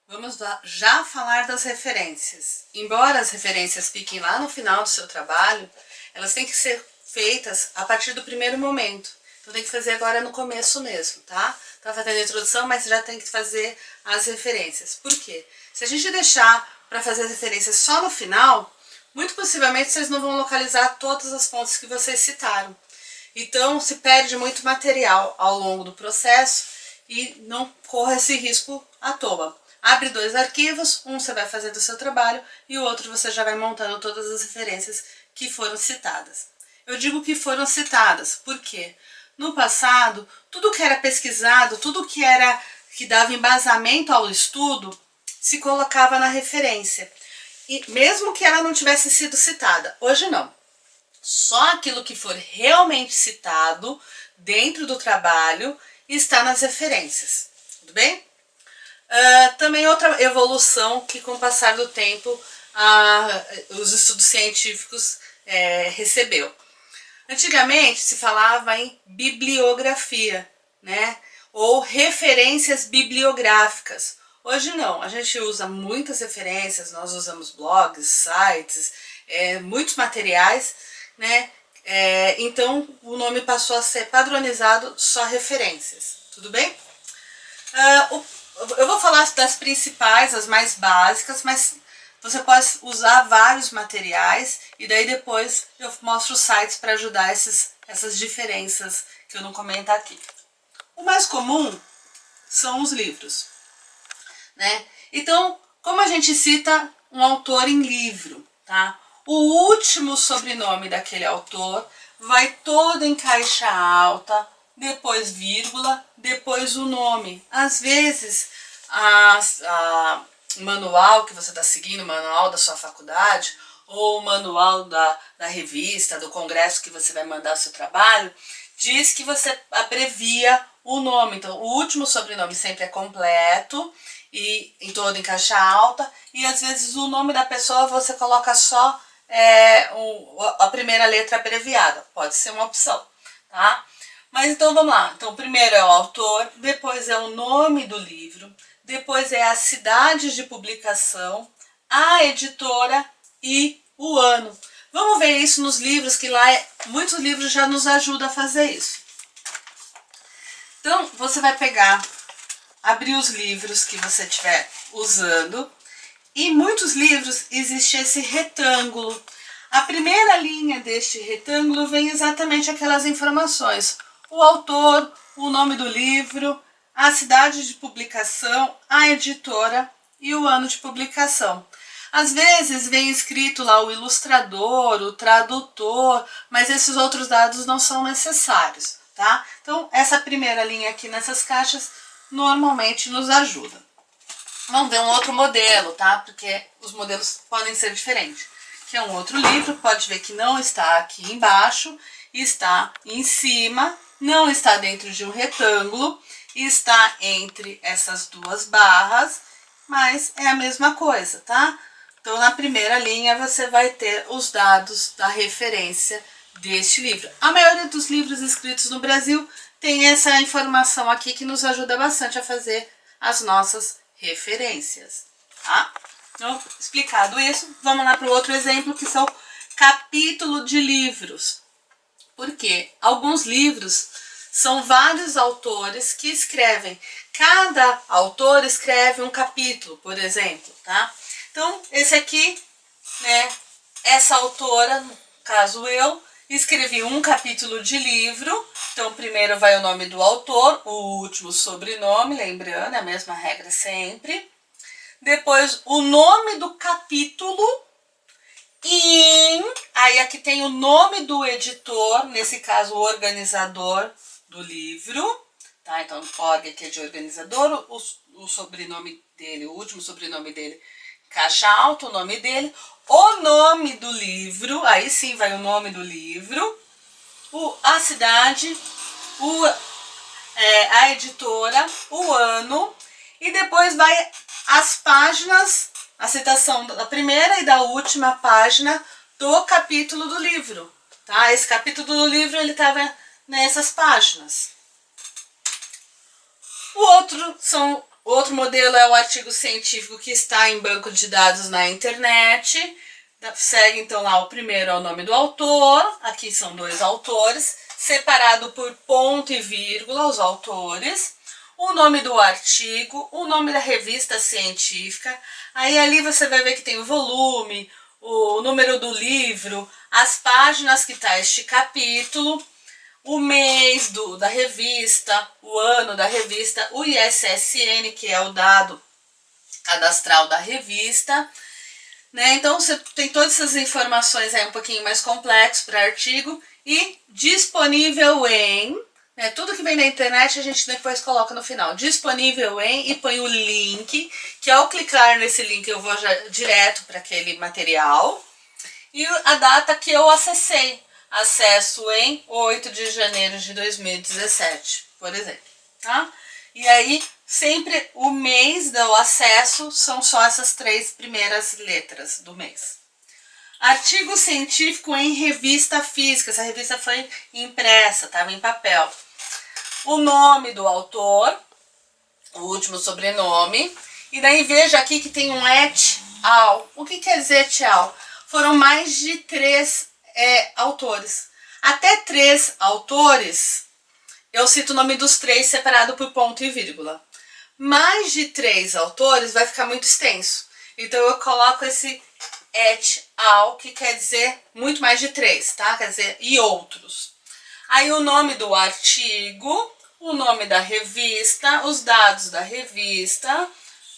Vamos já falar das referências. Embora as referências fiquem lá no final do seu trabalho, elas têm que ser feitas a partir do primeiro momento. Então tem que fazer agora no começo mesmo, tá? Tá fazendo a introdução, mas já tem que fazer as referências. Por quê? Se a gente deixar para fazer as referências só no final, muito possivelmente vocês não vão localizar todas as fontes que vocês citaram. Então se perde muito material ao longo do processo e não corra esse risco à toa. Abre dois arquivos, um você vai fazer do seu trabalho e o outro você já vai montando todas as referências que foram citadas. Eu digo que foram citadas, porque no passado, tudo que era pesquisado, tudo que dava embasamento ao estudo, se colocava na referência. E mesmo que ela não tivesse sido citada, hoje não. Só aquilo que for realmente citado dentro do trabalho está nas referências. Tudo bem? Também outra evolução que com o passar do tempo os estudos científicos recebeu. Antigamente se falava em bibliografia, né? Ou referências bibliográficas. Hoje não, a gente usa muitas referências, nós usamos blogs, sites, muitos materiais, né? Então o nome passou a ser padronizado só referências, tudo bem? Eu vou falar das principais, as mais básicas, mas você pode usar vários materiais e daí depois eu mostro os sites para ajudar essas diferenças que eu não comento aqui. O mais comum são os livros, né? Então, como a gente cita um autor em livro, tá? O último sobrenome daquele autor vai todo em caixa alta, depois vírgula, depois o nome. Às vezes, o manual que você está seguindo, o manual da sua faculdade, ou o manual da revista, do congresso que você vai mandar o seu trabalho, diz que você abrevia o nome. Então, o último sobrenome sempre é completo e em todo em caixa alta, e às vezes o nome da pessoa você coloca só a primeira letra abreviada, pode ser uma opção, tá? Mas então vamos lá. Então, primeiro é o autor, depois é o nome do livro, depois é a cidade de publicação, a editora e o ano. Vamos ver isso nos livros, que lá muitos livros já nos ajudam a fazer isso. Então, você vai pegar, abrir os livros que você estiver usando, e em muitos livros existe esse retângulo. A primeira linha deste retângulo vem exatamente aquelas informações: o autor, o nome do livro, a cidade de publicação, a editora e o ano de publicação. Às vezes vem escrito lá o ilustrador, o tradutor, mas esses outros dados não são necessários, tá? Então, essa primeira linha aqui nessas caixas normalmente nos ajuda. Vamos ver um outro modelo, tá? Porque os modelos podem ser diferentes. Que é um outro livro, pode ver que não está aqui embaixo, está em cima, não está dentro de um retângulo, está entre essas duas barras, mas é a mesma coisa, tá? Então, na primeira linha, você vai ter os dados da referência deste livro. A maioria dos livros escritos no Brasil tem essa informação aqui que nos ajuda bastante a fazer as nossas referências, tá? Então, explicado isso, vamos lá para o outro exemplo, que são capítulo de livros. Porque alguns livros são vários autores que escrevem. Cada autor escreve um capítulo, por exemplo, tá? Então, esse aqui, né, essa autora, no caso eu, escrevi um capítulo de livro. Então, primeiro vai o nome do autor, o último sobrenome, lembrando, é a mesma regra sempre. Depois, o nome do capítulo. Aí aqui tem o nome do editor, nesse caso o organizador do livro, tá? Então org aqui é de organizador, o sobrenome dele, o último sobrenome dele, caixa alta, o nome dele, o nome do livro, aí sim vai o nome do livro, a cidade, a editora, o ano, e depois vai as páginas, a citação da primeira e da última página do capítulo do livro, tá? Esse capítulo do livro ele estava nessas páginas. O outro são Outro modelo é o artigo científico que está em banco de dados na internet. Segue então lá o primeiro é o nome do autor, aqui são 2 autores, separado por ponto e vírgula, os autores, o nome do artigo, o nome da revista científica, aí ali você vai ver que tem o volume, o número do livro, as páginas que está este capítulo, o mês da revista, o ano da revista, o ISSN, que é o dado cadastral da revista, né? Então você tem todas essas informações aí um pouquinho mais complexo para artigo e disponível em, né? Tudo que vem da internet a gente depois coloca no final, disponível em, e põe o link, que ao clicar nesse link eu vou já direto para aquele material, e a data que eu acessei. Acesso em 8 de janeiro de 2017, por exemplo, tá? E aí, sempre o mês do acesso são só essas 3 primeiras letras do mês. Artigo científico em revista física, essa revista foi impressa, estava em papel. O nome do autor, o último sobrenome, e daí veja aqui que tem um et al. O que quer dizer et al? Foram mais de 3 autores. Até 3 autores, eu cito o nome dos 3 separado por ponto e vírgula. Mais de 3 autores vai ficar muito extenso. Então eu coloco esse et al, que quer dizer muito mais de 3, tá? Quer dizer, e outros. Aí o nome do artigo, o nome da revista, os dados da revista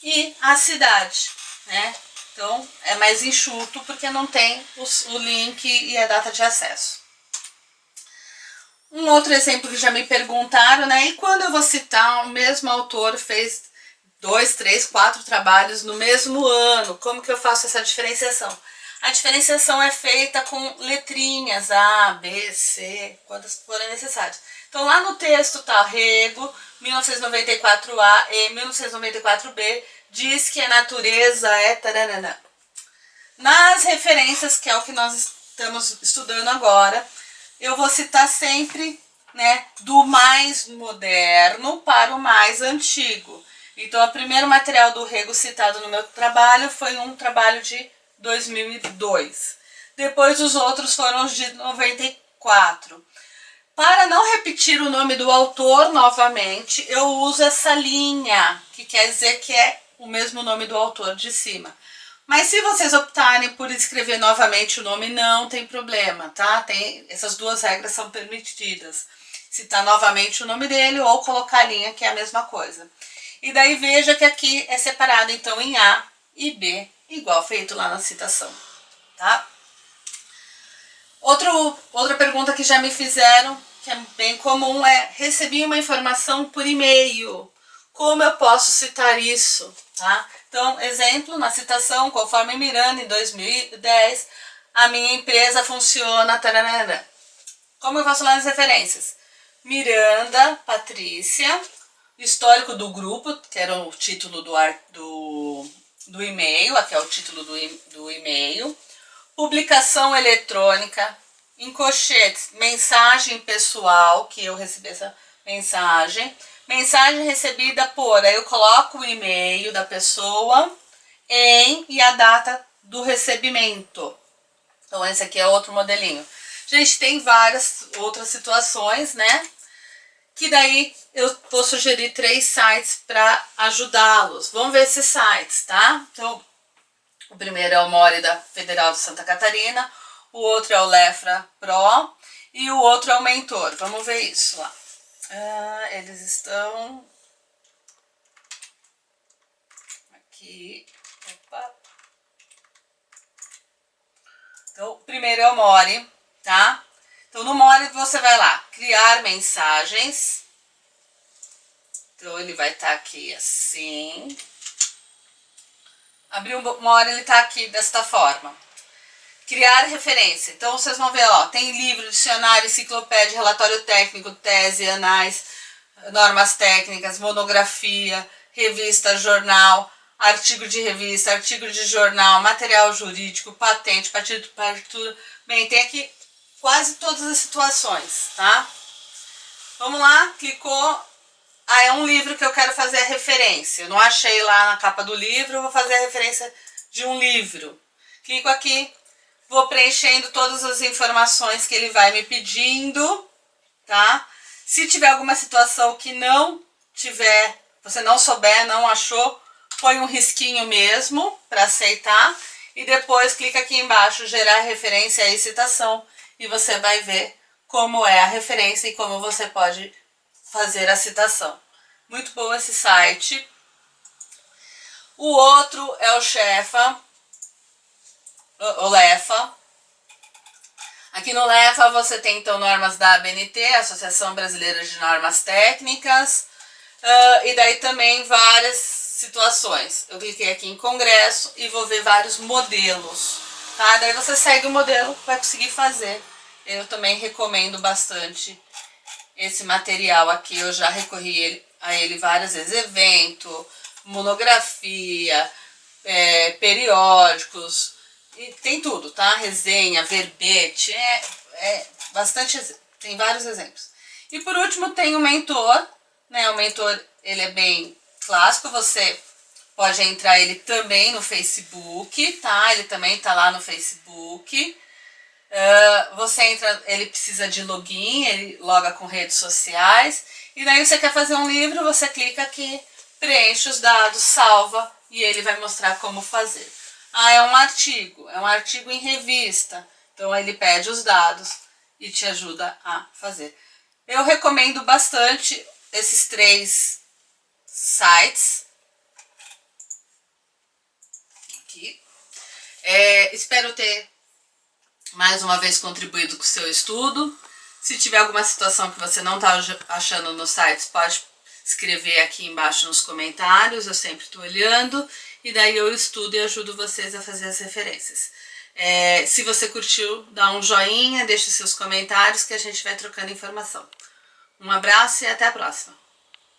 e a cidade, né? Então, é mais enxuto porque não tem o link e a data de acesso. Um outro exemplo que já me perguntaram, né? E quando eu vou citar o mesmo autor fez 2, 3, 4 trabalhos no mesmo ano, como que eu faço essa diferenciação? A diferenciação é feita com letrinhas A, B, C, quantas forem necessárias. Então, lá no texto tá Rego, 1994A e 1994B, diz que a natureza é taranana. Nas referências, que é o que nós estamos estudando agora, eu vou citar sempre, né, do mais moderno para o mais antigo. Então, o primeiro material do Rego citado no meu trabalho foi um trabalho de 2002. Depois, os outros foram os de 94. Para não repetir o nome do autor novamente, eu uso essa linha, que quer dizer que é o mesmo nome do autor de cima. Mas se vocês optarem por escrever novamente o nome, não tem problema, tá? Essas 2 regras são permitidas. Citar novamente o nome dele ou colocar a linha, que é a mesma coisa. E daí veja que aqui é separado então em A e B, igual feito lá na citação, tá? Outra pergunta que já me fizeram, que é bem comum, é: recebi uma informação por e-mail, como eu posso citar isso? Tá? Então, exemplo, na citação, conforme Miranda, em 2010, a minha empresa funciona, taranana. Como eu faço lá nas referências? Miranda, Patrícia, histórico do grupo, que era o título do e-mail, aqui é o título do e-mail, publicação eletrônica, em colchetes, mensagem pessoal, que eu recebi essa mensagem recebida por, aí eu coloco o e-mail da pessoa e a data do recebimento. Então esse aqui é outro modelinho. Gente, tem várias outras situações, né? Que daí eu vou sugerir 3 sites para ajudá-los. Vamos ver esses sites, tá? Então, o primeiro é o More da Federal de Santa Catarina, o outro é o Lefra Pro e o outro é o Mentor. Vamos ver isso lá. Eles estão aqui. Opa. Então, o primeiro é o More, tá? Então, no More você vai lá, criar mensagens. Então, ele vai estar aqui assim. Abrir o More, ele está aqui desta forma. Criar referência. Então, vocês vão ver, ó, tem livro, dicionário, enciclopédia, relatório técnico, tese, anais, normas técnicas, monografia, revista, jornal, artigo de revista, artigo de jornal, material jurídico, patente, partitura. Bem, tem aqui quase todas as situações, tá? Vamos lá, clicou, Ah, é um livro que eu quero fazer a referência. Eu não achei lá na capa do livro, eu vou fazer a referência de um livro. Clico aqui, vou preenchendo todas as informações que ele vai me pedindo, tá? Se tiver alguma situação que não tiver, você não souber, não achou, põe um risquinho mesmo para aceitar e depois clica aqui embaixo, gerar referência e citação, e você vai ver como é a referência e como você pode fazer a citação. Muito bom esse site. O outro é o Shefa, o Lefa. Aqui no Lefa você tem então normas da ABNT, Associação Brasileira de Normas Técnicas, e daí também várias situações. Eu cliquei aqui em Congresso e vou ver vários modelos, tá? Daí você segue o modelo, vai conseguir fazer. Eu também recomendo bastante esse material aqui, eu já recorri a ele várias vezes. Evento, monografia, periódicos, e tem tudo, tá? Resenha, verbete, bastante, tem vários exemplos. E por último tem o mentor, né? O mentor, ele é bem clássico, você pode entrar ele também no Facebook, tá? Ele também tá lá no Facebook. Você entra, ele precisa de login, ele loga com redes sociais, e daí você quer fazer um livro, você clica aqui, preenche os dados, salva, e ele vai mostrar como fazer. Ah, é um artigo em revista, então ele pede os dados e te ajuda a fazer. Eu recomendo bastante esses 3 sites. Aqui. Espero ter mais uma vez contribuído com o seu estudo. Se tiver alguma situação que você não está achando nos sites, pode escrever aqui embaixo nos comentários, eu sempre estou olhando, e daí eu estudo e ajudo vocês a fazer as referências. Se você curtiu, dá um joinha, deixe seus comentários que a gente vai trocando informação. Um abraço e até a próxima!